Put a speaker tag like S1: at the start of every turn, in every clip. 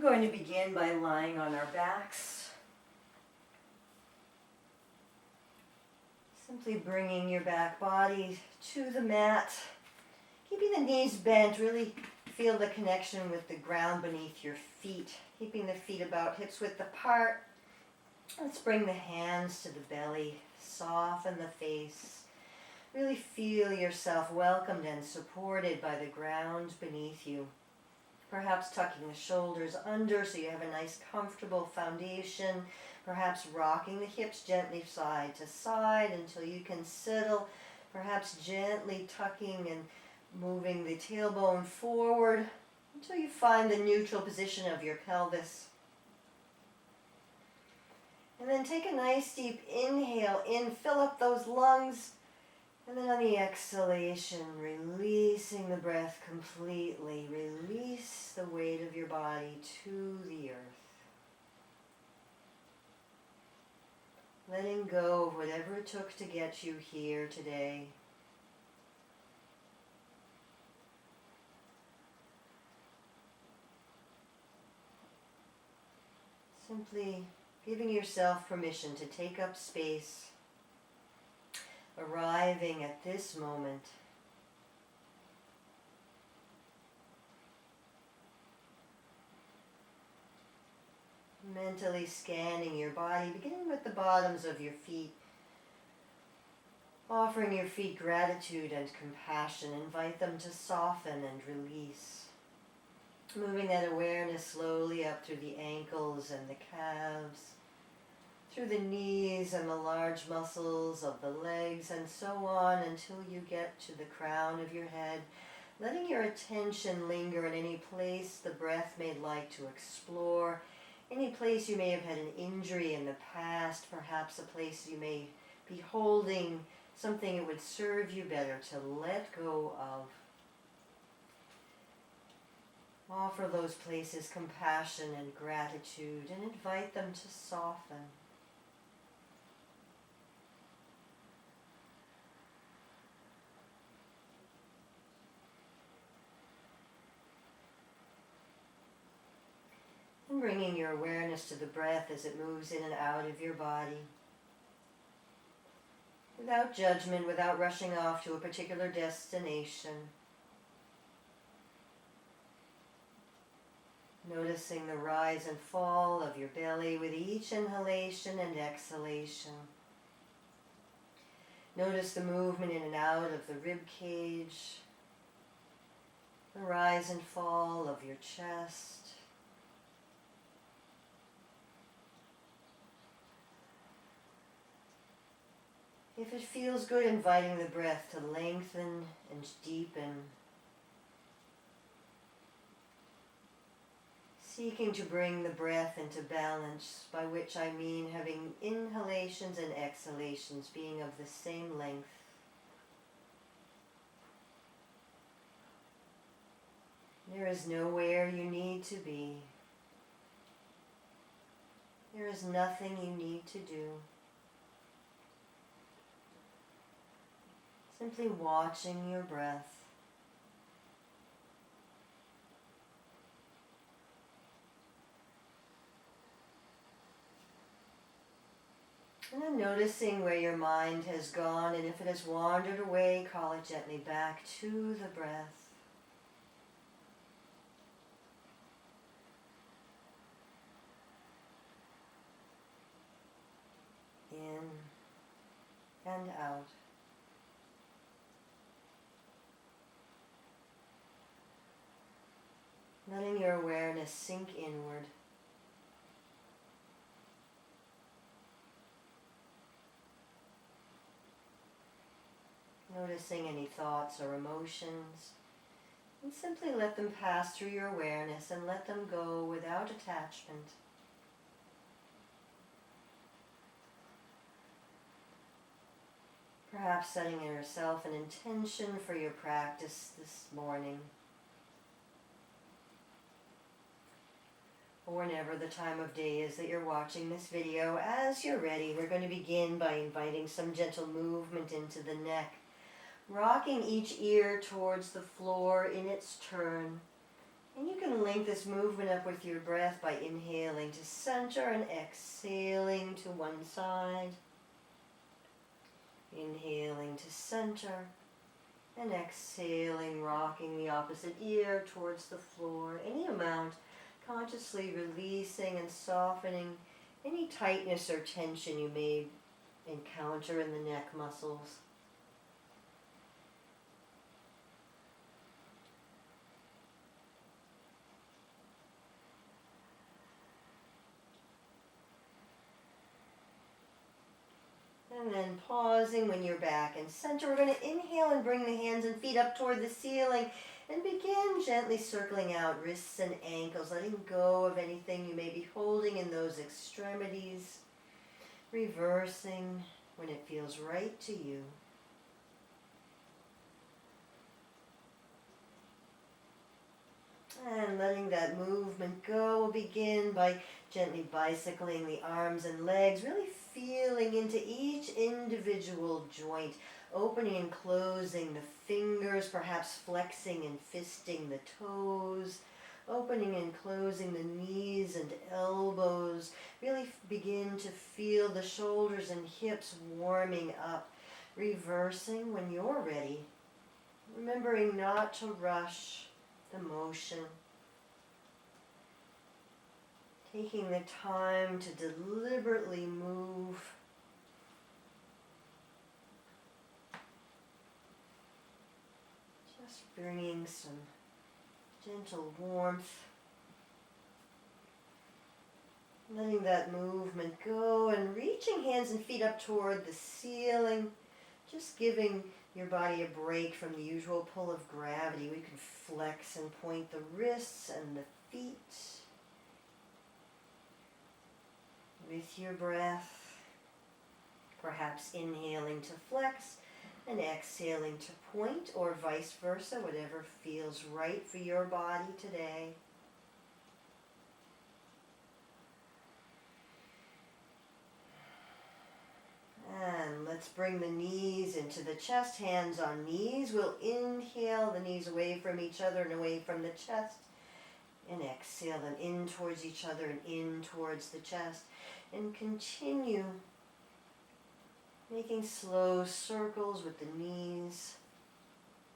S1: going to begin by lying on our backs. Simply bringing your back body to the mat. Keeping the knees bent, really feel the connection with the ground beneath your feet. Keeping the feet about hips width apart. Let's bring the hands to the belly, soften the face. Really feel yourself welcomed and supported by the ground beneath you. Perhaps tucking the shoulders under so you have a nice comfortable foundation. Perhaps rocking the hips gently side to side until you can settle. Perhaps gently tucking and moving the tailbone forward until you find the neutral position of your pelvis. And then take a nice deep inhale in, fill up those lungs. And then on the exhalation, releasing the breath completely. Release the weight of your body to the earth. Letting go of whatever it took to get you here today. Simply giving yourself permission to take up space. Arriving at this moment. Mentally scanning your body, beginning with the bottoms of your feet. Offering your feet gratitude and compassion. Invite them to soften and release. Moving that awareness slowly up through the ankles and the calves. Through the knees and the large muscles of the legs and so on until you get to the crown of your head, letting your attention linger in any place the breath may like to explore, any place you may have had an injury in the past, perhaps a place you may be holding something that would serve you better to let go of. Offer those places compassion and gratitude and invite them to soften. And bringing your awareness to the breath as it moves in and out of your body. Without judgment, without rushing off to a particular destination. Noticing the rise and fall of your belly with each inhalation and exhalation. Notice the movement in and out of the rib cage. The rise and fall of your chest. If it feels good, inviting the breath to lengthen and deepen. Seeking to bring the breath into balance, by which I mean having inhalations and exhalations being of the same length. There is nowhere you need to be. There is nothing you need to do. Simply watching your breath. And then noticing where your mind has gone, and if it has wandered away, call it gently back to the breath. In and out. Letting your awareness sink inward. Noticing any thoughts or emotions. And simply let them pass through your awareness and let them go without attachment. Perhaps setting yourself an intention for your practice this morning. Or whenever the time of day is that you're watching this video. As you're ready, we're going to begin by inviting some gentle movement into the neck. Rocking each ear towards the floor in its turn. And you can link this movement up with your breath by inhaling to center and exhaling to one side. Inhaling to center and exhaling, rocking the opposite ear towards the floor. Any amount, consciously releasing and softening any tightness or tension you may encounter in the neck muscles. And then pausing when you're back in center. We're going to inhale and bring the hands and feet up toward the ceiling and begin gently circling out wrists and ankles, letting go of anything you may be holding in those extremities. Reversing when it feels right to you. And letting that movement go. We'll begin by gently bicycling the arms and legs, really feeling into each individual joint, opening and closing the fingers, perhaps flexing and fisting the toes, opening and closing the knees and elbows. Really begin to feel the shoulders and hips warming up, reversing when you're ready, remembering not to rush the motion. Taking the time to deliberately move. Just bringing some gentle warmth. Letting that movement go and reaching hands and feet up toward the ceiling. Just giving your body a break from the usual pull of gravity. We can flex and point the wrists and the feet. With your breath, perhaps inhaling to flex and exhaling to point, or vice versa, whatever feels right for your body today. And let's bring the knees into the chest, hands on knees. We'll inhale the knees away from each other and away from the chest. And exhale them in towards each other and in towards the chest. And continue making slow circles with the knees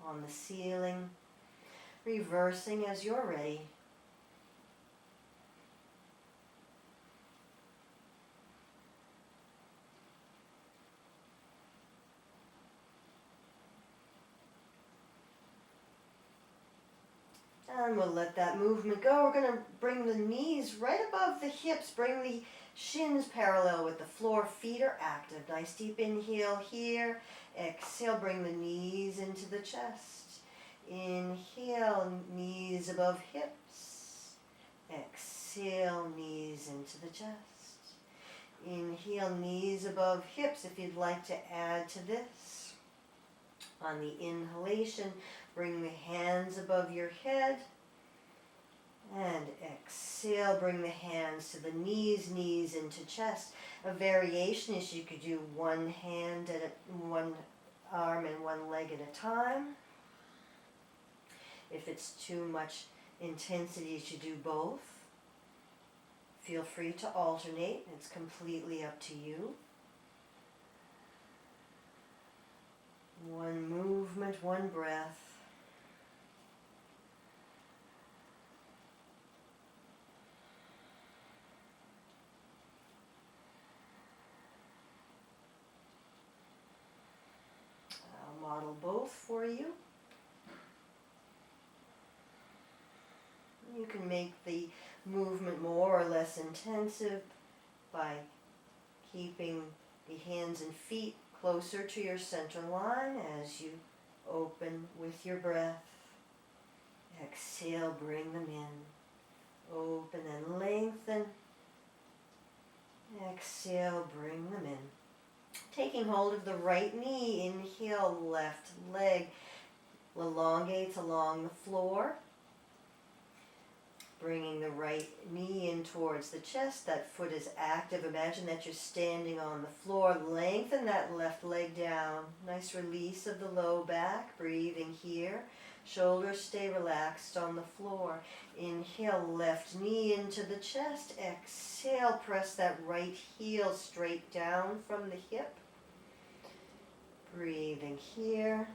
S1: on the ceiling, reversing as you're ready. And we'll let that movement go. We're going to bring the knees right above the hips. Bring the shins parallel with the floor. Feet are active. Nice deep inhale here. Exhale, bring the knees into the chest. Inhale, knees above hips. Exhale, knees into the chest. Inhale, knees above hips if you'd like to add to this. On the inhalation, bring the hands above your head. And exhale, bring the hands to the knees, knees into chest. A variation is you could do one hand at one arm and one leg at a time. If it's too much intensity to do both, feel free to alternate. It's completely up to you. One movement, one breath. I'll model both for you. You can make the movement more or less intensive by keeping the hands and feet closer to your center line as you open with your breath. Exhale, bring them in. Open and lengthen. Exhale, bring them in. Taking hold of the right knee, inhale, left leg elongates along the floor. Bringing the right knee in towards the chest, that foot is active. Imagine that you're standing on the floor. Lengthen that left leg down. Nice release of the low back. Breathing here. Shoulders stay relaxed on the floor. Inhale, left knee into the chest. Exhale, press that right heel straight down from the hip. Breathing here.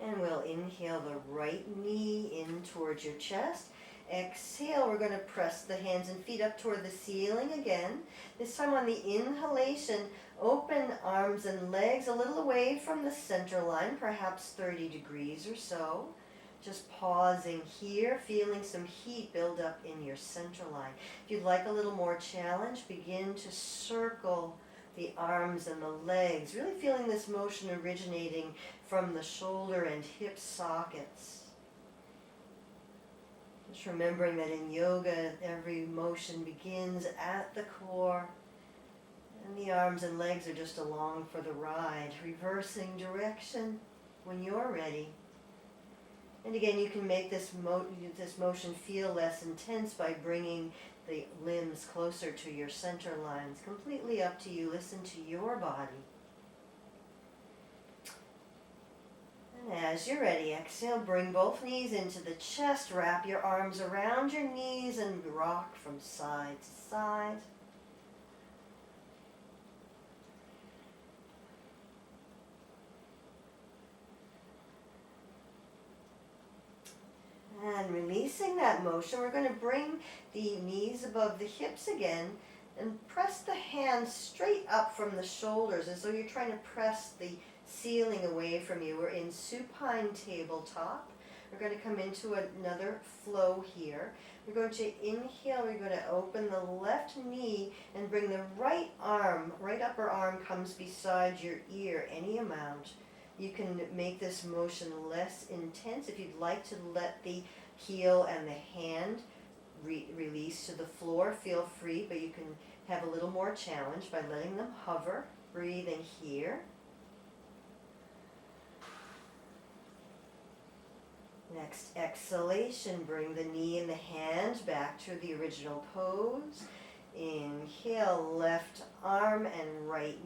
S1: And we'll inhale the right knee in towards your chest. Exhale, we're going to press the hands and feet up toward the ceiling again. This time on the inhalation, open arms and legs a little away from the center line, perhaps 30 degrees or so. Just pausing here, feeling some heat build up in your center line. If you'd like a little more challenge, begin to circle the arms and the legs, really feeling this motion originating from the shoulder and hip sockets. Just remembering that in yoga, every motion begins at the core, and the arms and legs are just along for the ride, reversing direction when you're ready. And again, you can make this motion feel less intense by bringing the limbs closer to your center lines. Completely up to you. Listen to your body. And as you're ready, exhale, bring both knees into the chest. Wrap your arms around your knees and rock from side to side. And releasing that motion, we're going to bring the knees above the hips again and press the hands straight up from the shoulders as though you're trying to press the ceiling away from you. We're in supine tabletop. We're going to come into another flow here. We're going to inhale, we're going to open the left knee and bring the right arm, right upper arm comes beside your ear, any amount. You can make this motion less intense. If you'd like to let the heel and the hand release to the floor, feel free, but you can have a little more challenge by letting them hover. Breathing here. Next exhalation, bring the knee and the hand back to the original pose. Inhale, left arm and right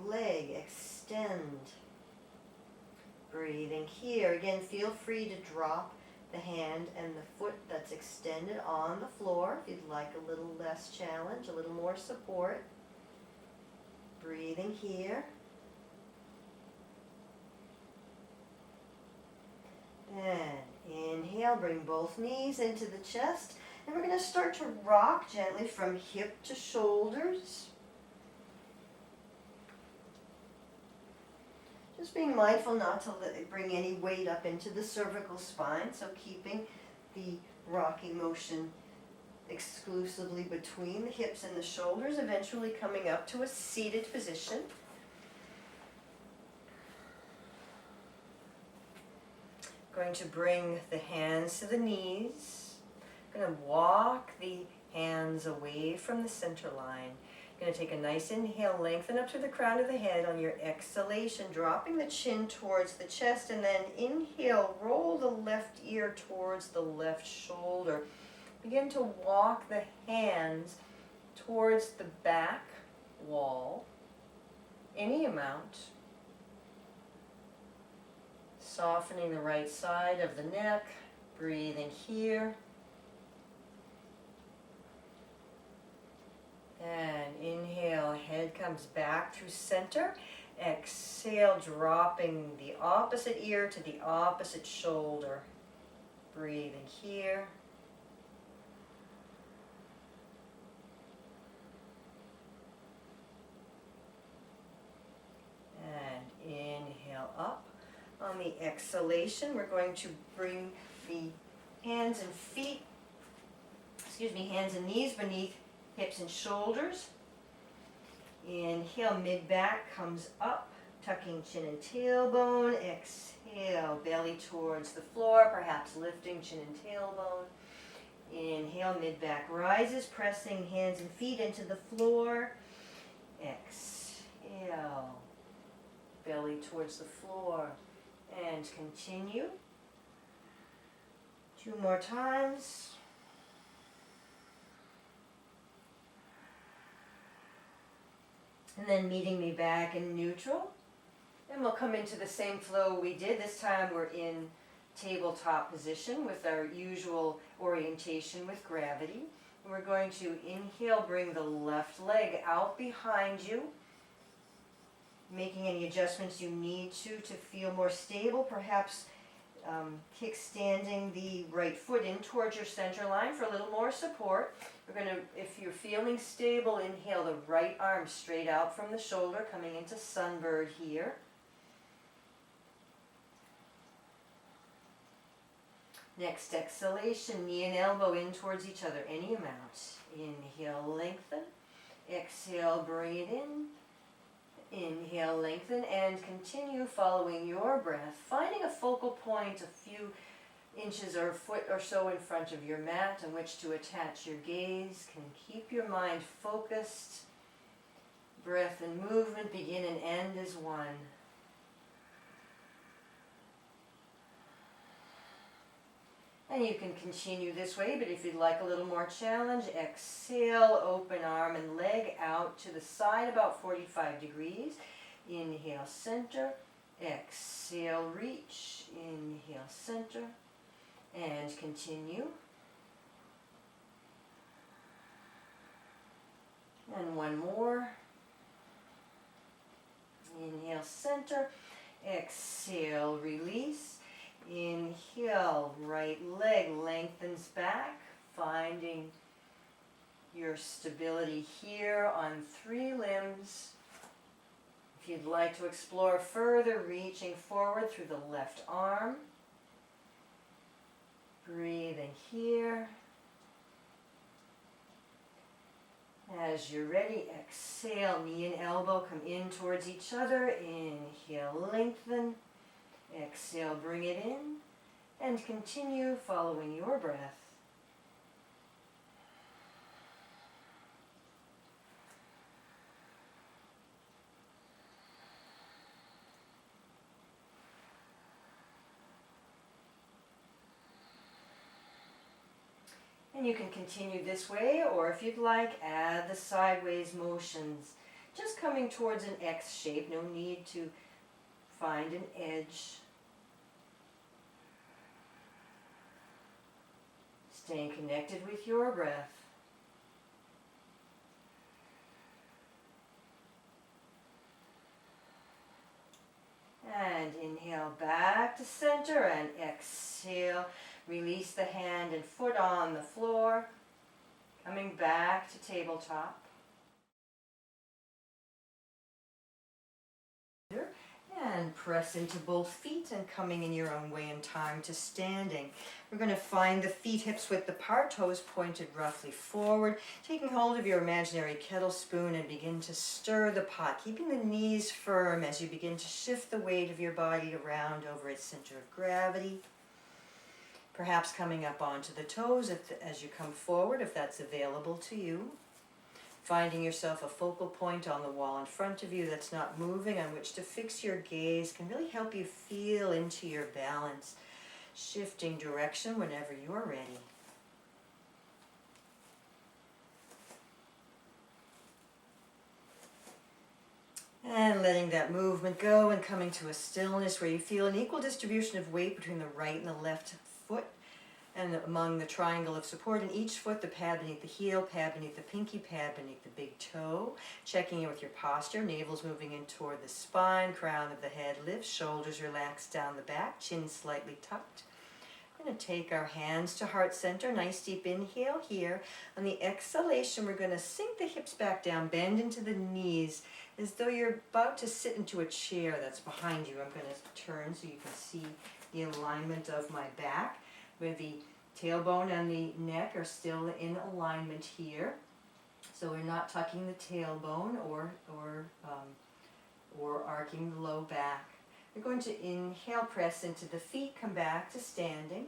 S1: leg extend. Breathing here. Again, feel free to drop the hand and the foot that's extended on the floor if you'd like a little less challenge, a little more support. Breathing here. And inhale, bring both knees into the chest. And we're going to start to rock gently from hip to shoulders. Just being mindful not to bring any weight up into the cervical spine, so keeping the rocking motion exclusively between the hips and the shoulders, eventually coming up to a seated position. Going to bring the hands to the knees. Going to walk the hands away from the center line. Going to take a nice inhale, lengthen up to the crown of the head. On your exhalation, dropping the chin towards the chest, and then inhale, roll the left ear towards the left shoulder. Begin to walk the hands towards the back wall, any amount. Softening the right side of the neck, breathing here. And inhale, head comes back through center. Exhale, dropping the opposite ear to the opposite shoulder. Breathing here. And inhale up. On the exhalation, we're going to bring the hands and feet, hands and knees beneath hips and shoulders. Inhale, mid-back comes up, tucking chin and tailbone. Exhale, belly towards the floor, perhaps lifting chin and tailbone. Inhale, mid-back rises, pressing hands and feet into the floor. Exhale, belly towards the floor. And continue. 2 more times. And then meeting me back in neutral. And we'll come into the same flow we did. This time we're in tabletop position with our usual orientation with gravity. And we're going to inhale, bring the left leg out behind you, making any adjustments you need to feel more stable, perhaps kickstanding the right foot in towards your center line for a little more support. We're going to, if you're feeling stable, inhale the right arm straight out from the shoulder, coming into sunbird here. Next exhalation, knee and elbow in towards each other, any amount. Inhale, lengthen. Exhale, bring it in. Inhale, lengthen, and continue following your breath, finding a focal point a few inches or a foot or so in front of your mat on which to attach your gaze. Can keep your mind focused. Breath and movement begin and end as one. And you can continue this way, but if you'd like a little more challenge, exhale, open arm and leg out to the side about 45 degrees. Inhale, center. Exhale, reach. Inhale, center. And continue. And one more. Inhale, center. Exhale, release. Inhale, right leg lengthens back, finding your stability here on 3 limbs. If you'd like to explore further, reaching forward through the left arm. Breathing here. As you're ready, exhale, knee and elbow come in towards each other. Inhale, lengthen. Exhale, bring it in, and continue following your breath. And you can continue this way, or if you'd like, add the sideways motions. Just coming towards an X shape, no need to find an edge. Staying connected with your breath. And inhale back to center and exhale. Release the hand and foot on the floor. Coming back to tabletop. And press into both feet and coming in your own way in time to standing. We're going to find the feet hips width apart, toes pointed roughly forward, taking hold of your imaginary kettle spoon and begin to stir the pot, keeping the knees firm as you begin to shift the weight of your body around over its center of gravity. Perhaps coming up onto the toes as you come forward, if that's available to you. Finding yourself a focal point on the wall in front of you that's not moving, on which to fix your gaze, can really help you feel into your balance, shifting direction whenever you're ready. And letting that movement go and coming to a stillness where you feel an equal distribution of weight between the right and the left foot. And among the triangle of support in each foot, the pad beneath the heel, pad beneath the pinky, pad beneath the big toe. Checking in with your posture, navel's moving in toward the spine, crown of the head lifts, shoulders relaxed down the back, chin slightly tucked. We're going to take our hands to heart center, nice deep inhale here. On the exhalation, we're going to sink the hips back down, bend into the knees, as though you're about to sit into a chair that's behind you. I'm going to turn so you can see the alignment of my back, where the tailbone and the neck are still in alignment here. So we're not tucking the tailbone or arcing the low back. We're going to inhale, press into the feet, come back to standing.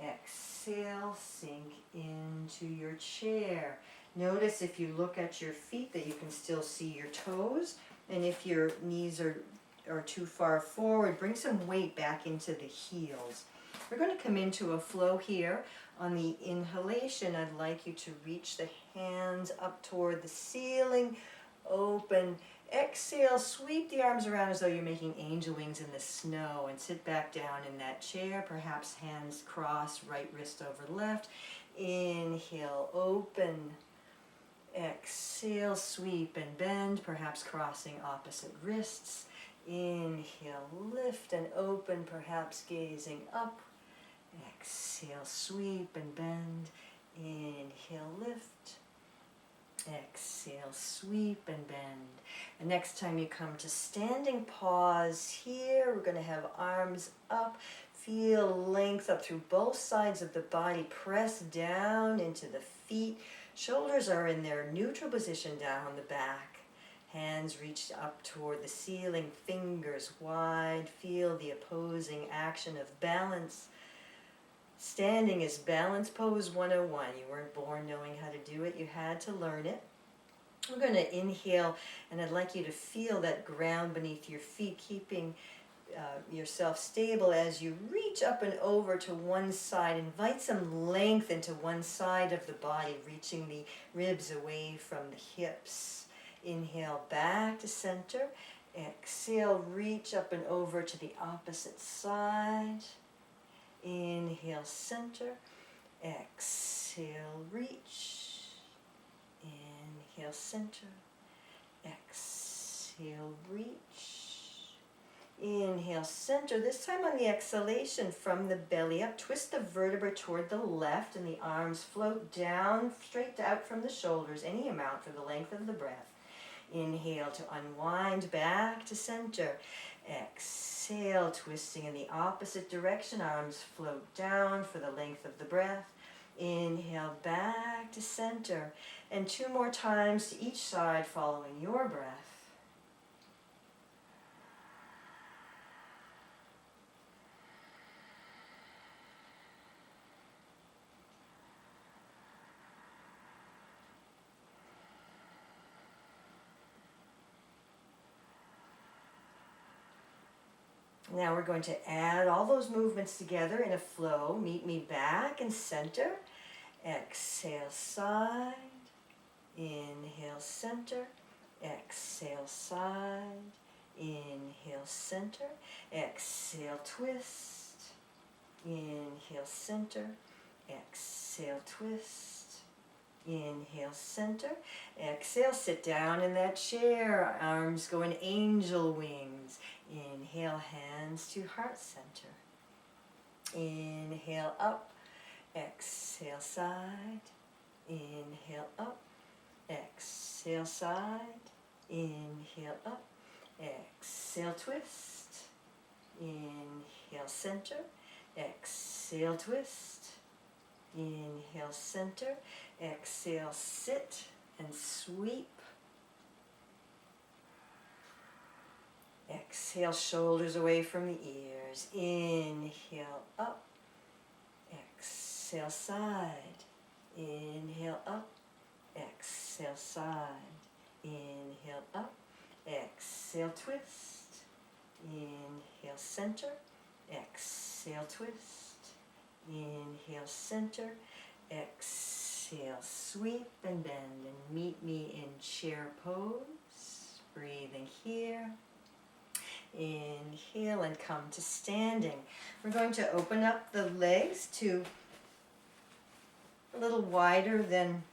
S1: Exhale, sink into your chair. Notice if you look at your feet that you can still see your toes, and if your knees are too far forward, bring some weight back into the heels. We're going to come into a flow here. On the inhalation, I'd like you to reach the hands up toward the ceiling, open. Exhale, sweep the arms around as though you're making angel wings in the snow, and sit back down in that chair, perhaps hands crossed, right wrist over left. Inhale, open. Exhale, sweep and bend, perhaps crossing opposite wrists. Inhale, lift and open, perhaps gazing up. Exhale, sweep and bend. Inhale, lift. Exhale, sweep and bend. And next time you come to standing, pause here. We're going to have arms up. Feel length up through both sides of the body. Press down into the feet. Shoulders are in their neutral position down the back. Hands reach up toward the ceiling, fingers wide. Feel the opposing action of balance. Standing is balance pose 101. You weren't born knowing how to do it. You had to learn it. We're going to inhale, and I'd like you to feel that ground beneath your feet, keeping yourself stable as you reach up and over to one side. Invite some length into one side of the body, reaching the ribs away from the hips. Inhale, back to center. Exhale, reach up and over to the opposite side. Inhale, center. Exhale, reach. Inhale, center. Exhale, reach. Inhale, center. This time on the exhalation, from the belly up, twist the vertebra toward the left and the arms float down, straight out from the shoulders, any amount for the length of the breath. Inhale to unwind back to center. Exhale, twisting in the opposite direction, arms float down for the length of the breath. Inhale, back to center. And 2 more times to each side, following your breath. Now we're going to add all those movements together in a flow. Meet me back and center. Exhale, side. Inhale, center. Exhale, side. Inhale, center. Exhale, twist. Inhale, center. Exhale, twist. Inhale, center. Exhale, sit down in that chair. Arms go in angel wings. Inhale, hands to heart center. Inhale, up. Exhale, side. Inhale, up. Exhale, side. Inhale, up. Exhale, twist. Inhale, center. Exhale, twist. Inhale, center. Exhale, sit and sweep. Exhale, shoulders away from the ears. Inhale, up. Exhale, side. Inhale, up. Exhale, side. Inhale, up. Exhale, twist. Inhale, center. Exhale, twist. Inhale, center. Exhale, sweep and bend, and meet me in chair pose. Breathing here. Inhale and come to standing. We're going to open up the legs to a little wider than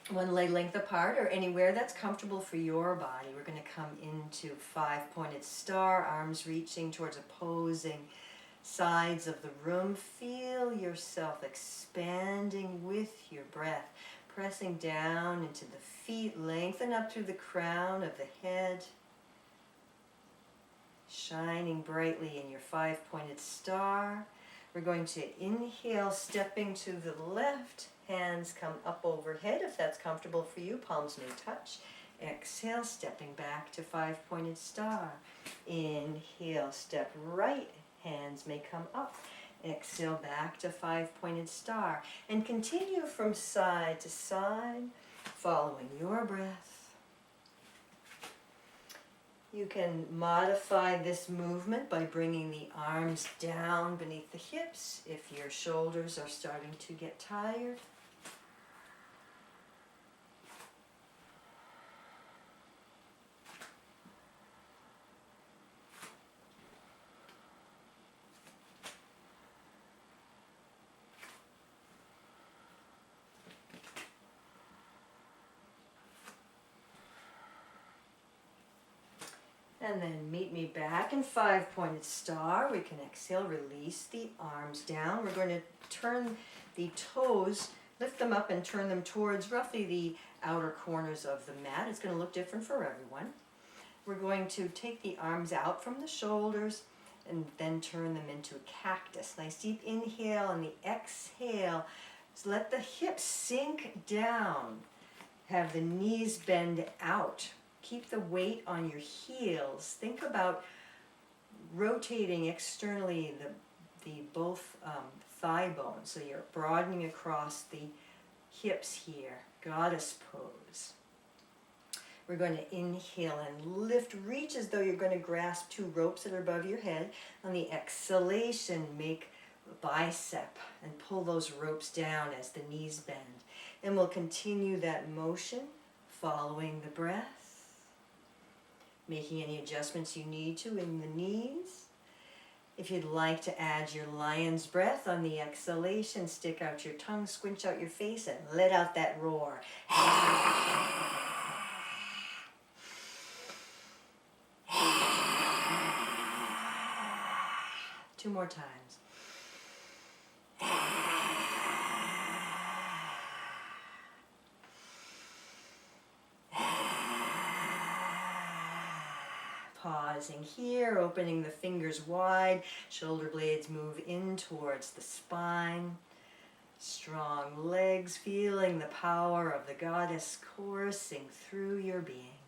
S1: one leg length apart, or anywhere that's comfortable for your body. We're going to come into 5-pointed star, arms reaching towards opposing sides of the room. Feel yourself expanding with your breath, pressing down into the feet, lengthen up through the crown of the head, shining brightly in your 5-pointed star. We're going to inhale, stepping to the left. Hands come up overhead if that's comfortable for you. Palms may touch. Exhale, stepping back to 5-pointed star. Inhale, step right. Hands may come up. Exhale, back to 5-pointed star. And continue from side to side, following your breath. You can modify this movement by bringing the arms down beneath the hips if your shoulders are starting to get tired. And then meet me back in 5-pointed star. We can exhale, release the arms down. We're going to turn the toes, lift them up and turn them towards roughly the outer corners of the mat. It's going to look different for everyone. We're going to take the arms out from the shoulders and then turn them into a cactus. Nice deep inhale, and the exhale. So let the hips sink down. Have the knees bend out. Keep the weight on your heels. Think about rotating externally the both thigh bones. So you're broadening across the hips here. Goddess pose. We're going to inhale and lift. Reach as though you're going to grasp 2 ropes that are above your head. On the exhalation, make a bicep and pull those ropes down as the knees bend. And we'll continue that motion, following the breath. Making any adjustments you need to in the knees. If you'd like to add your lion's breath on the exhalation, stick out your tongue, squinch out your face, and let out that roar. 2 more times. Pausing here, opening the fingers wide, shoulder blades move in towards the spine. Strong legs, feeling the power of the goddess coursing through your being.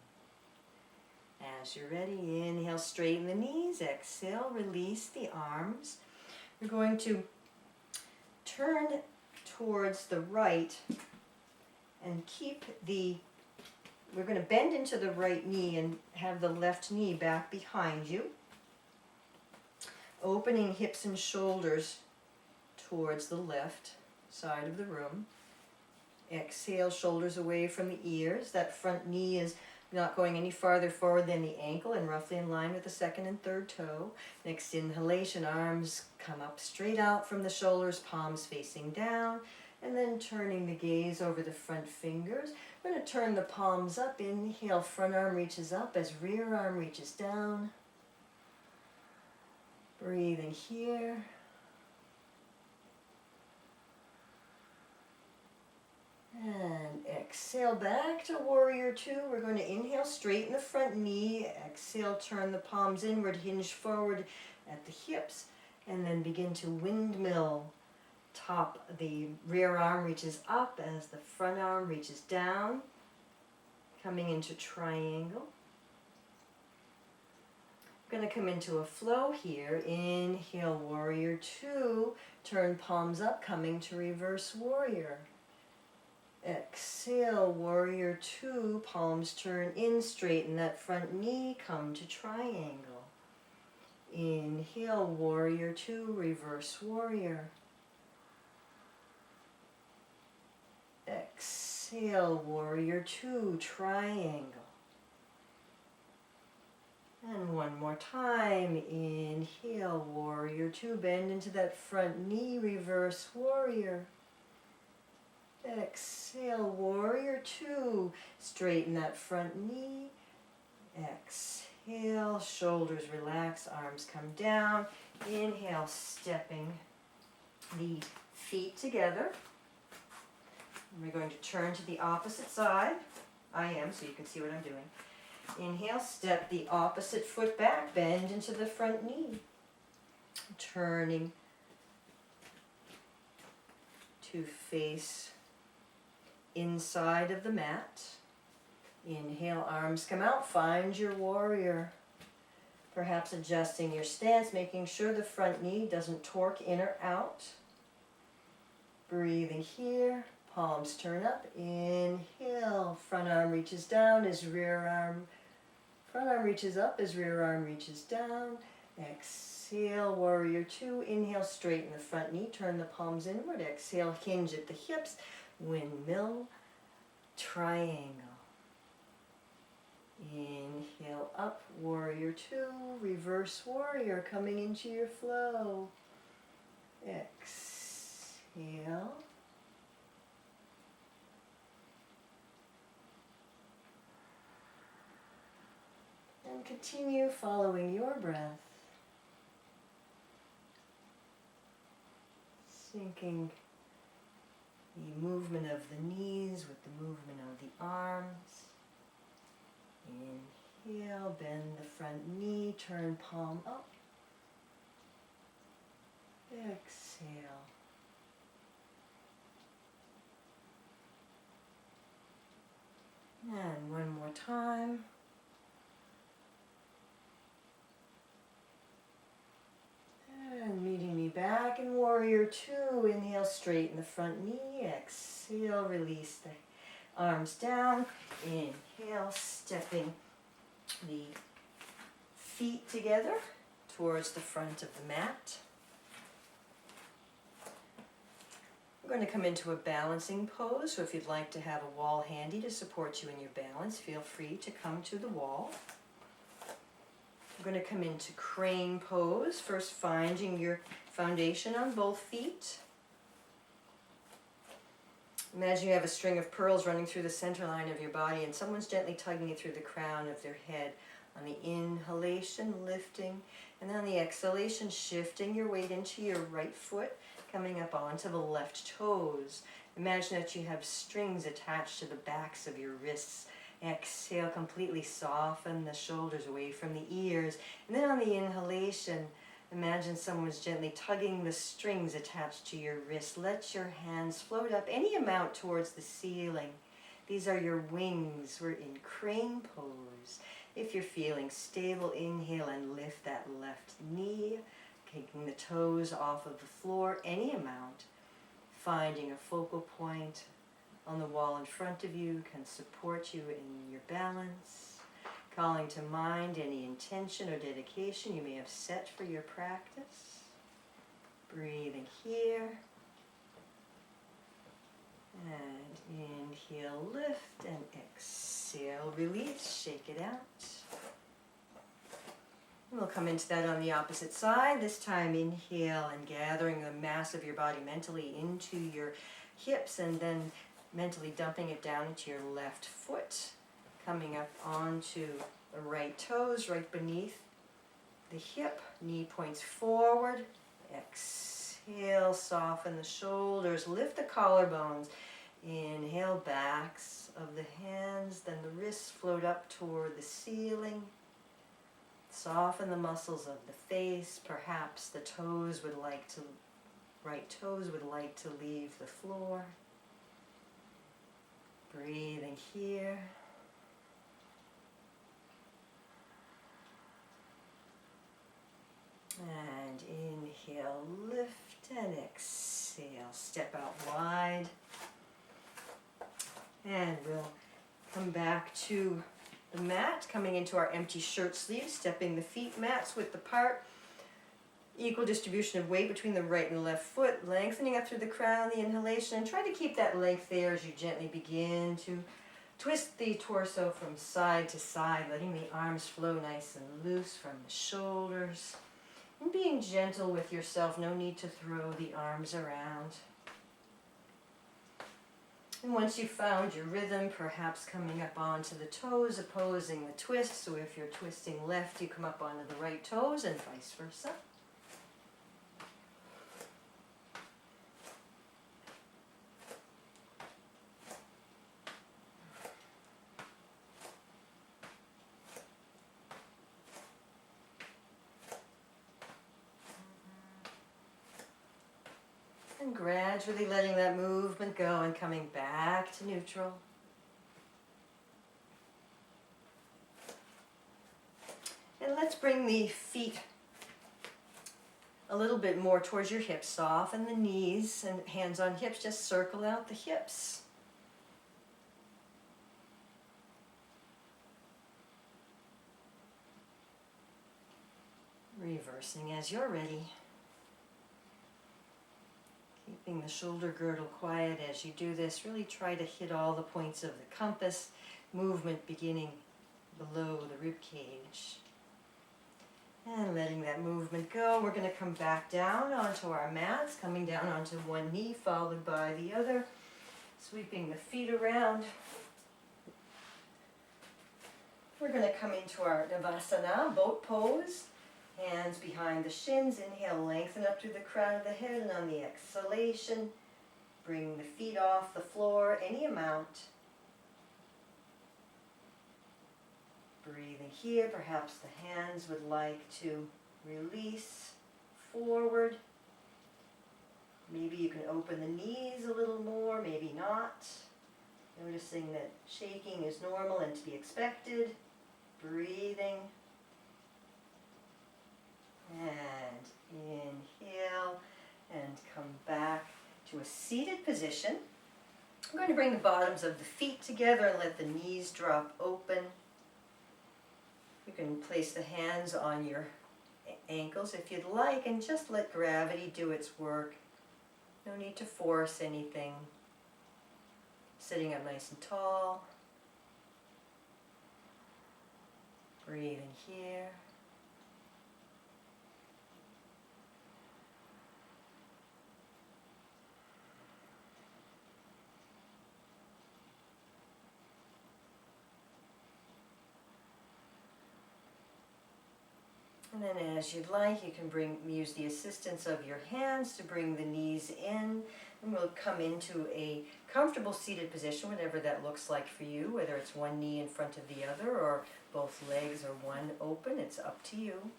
S1: As you're ready, inhale, straighten the knees, exhale, release the arms. We're going to turn towards the right and we're going to bend into the right knee and have the left knee back behind you. Opening hips and shoulders towards the left side of the room. Exhale, shoulders away from the ears. That front knee is not going any farther forward than the ankle and roughly in line with the second and third toe. Next inhalation, arms come up straight out from the shoulders, palms facing down, and then turning the gaze over the front fingers. We're going to turn the palms up. Inhale, front arm reaches up as rear arm reaches down. Breathing here. And exhale back to warrior 2. We're going to inhale, straighten the front knee. Exhale, turn the palms inward, hinge forward at the hips, and then begin to windmill. The rear arm reaches up as the front arm reaches down, coming into triangle. We're going to come into a flow here. Inhale, warrior 2. Turn palms up, coming to reverse warrior. Exhale, warrior 2. Palms turn in, straighten that front knee, come to triangle. Inhale, warrior 2, reverse warrior. Exhale, warrior 2, triangle. And one more time. Inhale, warrior 2, bend into that front knee, reverse warrior. Exhale, warrior 2, straighten that front knee. Exhale, shoulders relax, arms come down. Inhale, stepping the feet together. We're going to turn to the opposite side. I am, so you can see what I'm doing. Inhale, step the opposite foot back, bend into the front knee. Turning to face inside of the mat. Inhale, arms come out, find your warrior. Perhaps adjusting your stance, making sure the front knee doesn't torque in or out. Breathing here, palms turn up, inhale, front arm reaches down as front Front arm reaches up as rear arm reaches down. Exhale, warrior two. Inhale, straighten the front knee, turn the palms inward. Exhale, hinge at the hips. Windmill, triangle. Inhale up, warrior two. Reverse warrior coming into your flow. Exhale. And continue following your breath. Syncing the movement of the knees with the movement of the arms. Inhale, bend the front knee, turn palm up. Exhale. And one more time. And meeting me back in warrior two. Inhale, straighten the front knee. Exhale, release the arms down. Inhale, stepping the feet together towards the front of the mat. We're going to come into a balancing pose, so if you'd like to have a wall handy to support you in your balance, feel free to come to the wall. We're going to come into crane pose, first finding your foundation on both feet. Imagine you have a string of pearls running through the center line of your body and someone's gently tugging it through the crown of their head. On the inhalation, lifting, and then on the exhalation, shifting your weight into your right foot, coming up onto the left toes. Imagine that you have strings attached to the backs of your wrists. Exhale, completely soften the shoulders away from the ears. And then on the inhalation, imagine someone's gently tugging the strings attached to your wrist. Let your hands float up any amount towards the ceiling. These are your wings. We're in crane pose. If you're feeling stable, inhale and lift that left knee, kicking the toes off of the floor any amount. Finding a focal point on the wall in front of you can support you in your balance. Calling to mind any intention or dedication you may have set for your practice. Breathing here. And inhale, lift, and exhale, release, shake it out. And we'll come into that on the opposite side. This time inhale and gathering the mass of your body mentally into your hips and then mentally dumping it down into your left foot. Coming up onto the right toes, right beneath the hip. Knee points forward. Exhale, soften the shoulders, lift the collarbones. Inhale, backs of the hands, then the wrists float up toward the ceiling. Soften the muscles of the face. Perhaps the toes would like to, right toes would like to leave the floor. Breathing here. And inhale, lift, and exhale. Step out wide. And we'll come back to the mat, coming into our empty shirt sleeves, stepping the feet mats width apart. Equal distribution of weight between the right and left foot, lengthening up through the crown, the inhalation, and try to keep that length there as you gently begin to twist the torso from side to side, letting the arms flow nice and loose from the shoulders. And being gentle with yourself, no need to throw the arms around. And once you've found your rhythm, perhaps coming up onto the toes, opposing the twist. So if you're twisting left, you come up onto the right toes and vice versa. And gradually letting that movement go and coming back to neutral. And let's bring the feet a little bit more towards your hips. Soften the knees and hands on hips. Just circle out the hips. Reversing as you're ready. Keeping the shoulder girdle quiet as you do this. Really try to hit all the points of the compass. Movement beginning below the rib cage. And letting that movement go. We're going to come back down onto our mats. Coming down onto one knee followed by the other. Sweeping the feet around. We're going to come into our Navasana, boat pose. Hands behind the shins. Inhale, lengthen up through the crown of the head. And on the exhalation, bring the feet off the floor, any amount. Breathing here. Perhaps the hands would like to release forward. Maybe you can open the knees a little more, maybe not. Noticing that shaking is normal and to be expected. Breathing. And inhale and come back to a seated position. I'm going to bring the bottoms of the feet together and let the knees drop open. You can place the hands on your ankles if you'd like and just let gravity do its work. No need to force anything. Sitting up nice and tall. Breathing here. And then as you'd like, you can use the assistance of your hands to bring the knees in. And we'll come into a comfortable seated position, whatever that looks like for you, whether it's one knee in front of the other or both legs or one open, it's up to you.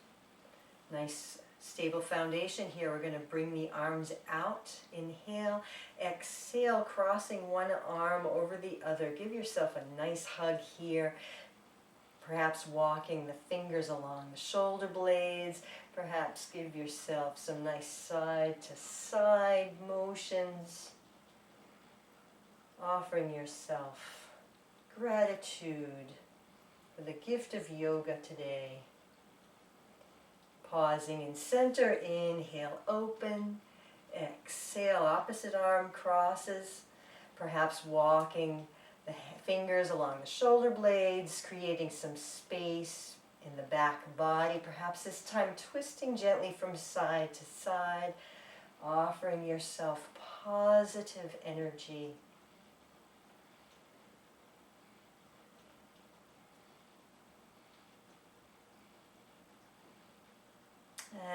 S1: Nice stable foundation here. We're going to bring the arms out. Inhale, exhale, crossing one arm over the other. Give yourself a nice hug here. Perhaps walking the fingers along the shoulder blades. Perhaps give yourself some nice side-to-side motions. Offering yourself gratitude for the gift of yoga today. Pausing in center. Inhale, open. Exhale, opposite arm crosses. Perhaps walking the fingers along the shoulder blades, creating some space in the back body. Perhaps this time twisting gently from side to side, offering yourself positive energy.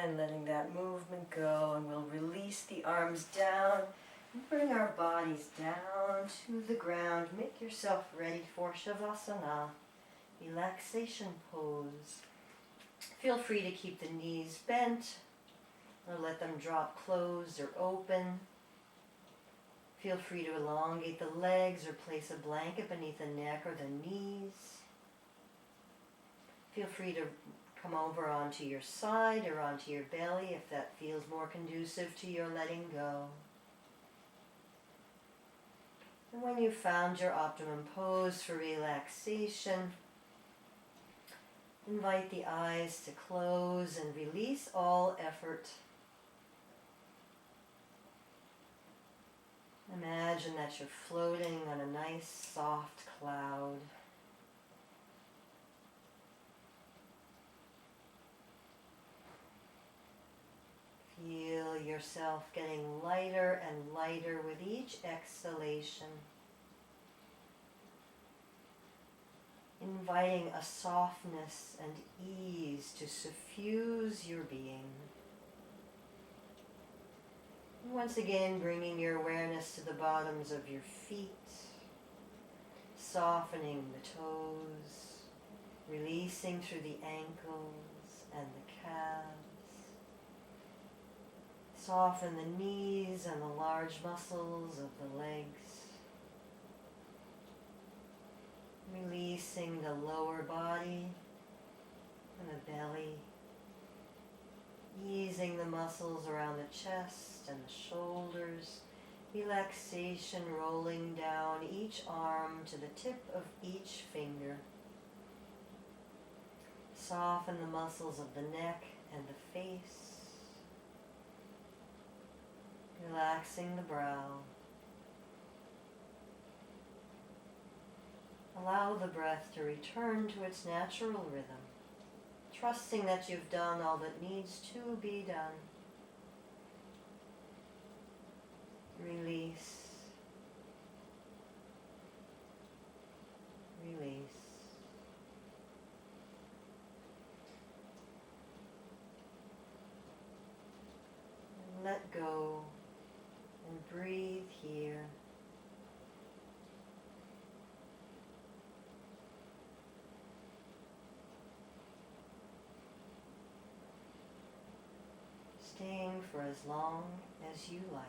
S1: And letting that movement go, and we'll release the arms down. Bring our bodies down to the ground. Make yourself ready for Shavasana, relaxation pose. Feel free to keep the knees bent or let them drop closed or open. Feel free to elongate the legs or place a blanket beneath the neck or the knees. Feel free to come over onto your side or onto your belly if that feels more conducive to your letting go. And when you've found your optimum pose for relaxation, invite the eyes to close and release all effort. Imagine that you're floating on a nice soft cloud. Feel yourself getting lighter and lighter with each exhalation. Inviting a softness and ease to suffuse your being. Once again, bringing your awareness to the bottoms of your feet, softening the toes, releasing through the ankles and the calves. Soften the knees and the large muscles of the legs. Releasing the lower body and the belly. Easing the muscles around the chest and the shoulders. Relaxation rolling down each arm to the tip of each finger. Soften the muscles of the neck and the face, relaxing the brow. Allow the breath to return to its natural rhythm, trusting that you've done all that needs to be done. Release. Release. And let go and breathe here. Staying for as long as you like.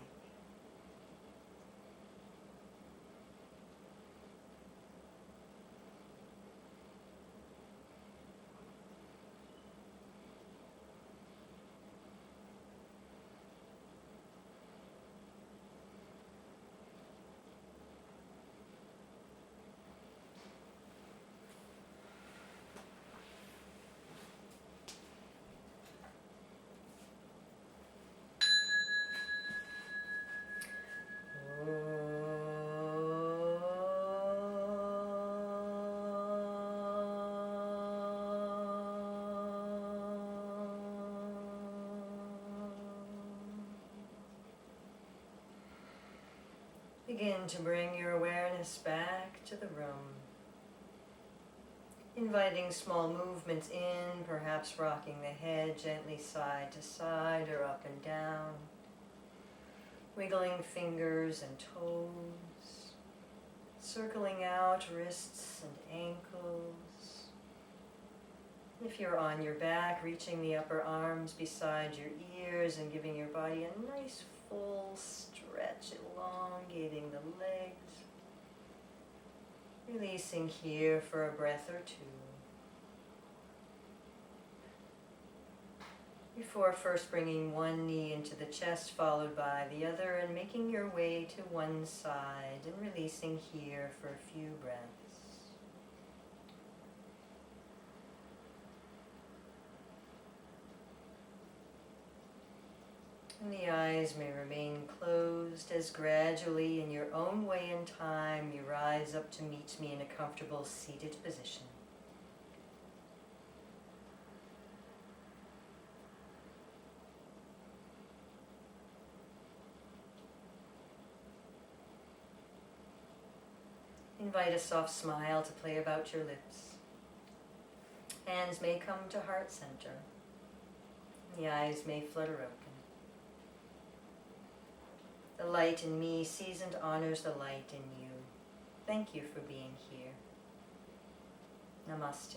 S1: Begin to bring your awareness back to the room, inviting small movements in, perhaps rocking the head gently side to side or up and down, wiggling fingers and toes, circling out wrists and ankles. If you're on your back, reaching the upper arms beside your ears and giving your body a nice full stretch, elongating the legs. Releasing here for a breath or two. Before first bringing one knee into the chest, followed by the other, and making your way to one side and releasing here for a few breaths. And the eyes may remain closed as gradually, in your own way and time, you rise up to meet me in a comfortable seated position. Invite a soft smile to play about your lips. Hands may come to heart center. The eyes may flutter open. The light in me sees and honors the light in you. Thank you for being here. Namaste.